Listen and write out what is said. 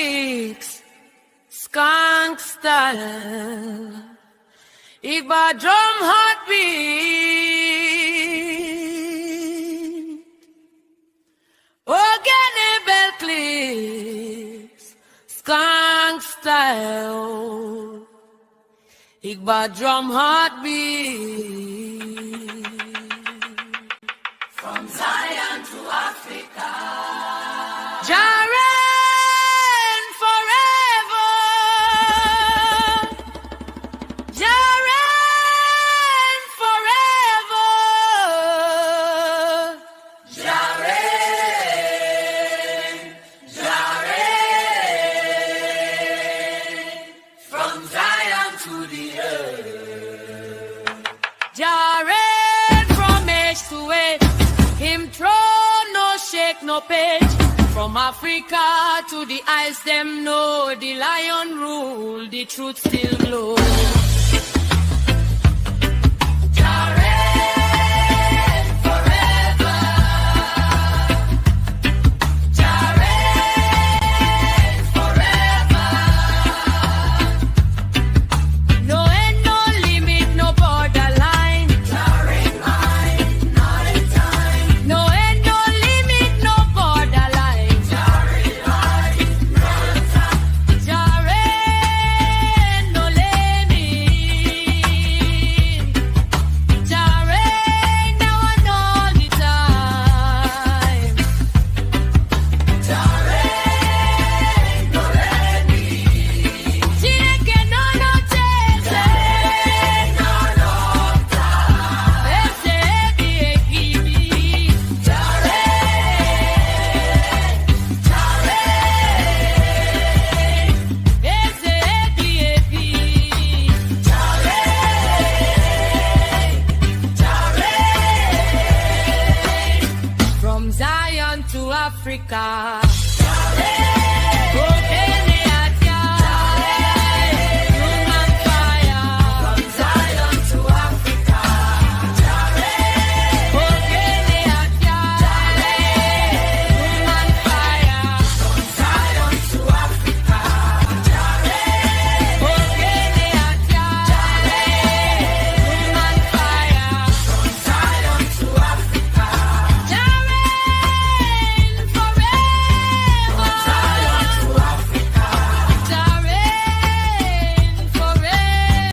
clicks, skunk style, Igbo drum heartbeat, organic bell clicks, skunk style, Igbo drum heartbeat. From Zion to Africa, Jaren forever, Jaren forever, Jaren, Jaren, from Zion to the earth, Jaren from age to age. Him throne, no shake, no page. From Africa to the ice, them know the lion rule, the truth still glows. Jaren forever, Jaren forever. No end, no limit, no borderline. Jaren mine, night and time. No end, no limit, no borderline. Jaren mine, night and time. Jaren, no limit. Jaren, now and all the time. Jaren, no limit. Chineke no no chese. No no time. Ese ebi. Jaren, Jaren, ese ebi. Jaren, Jaren, from Zion to Africa.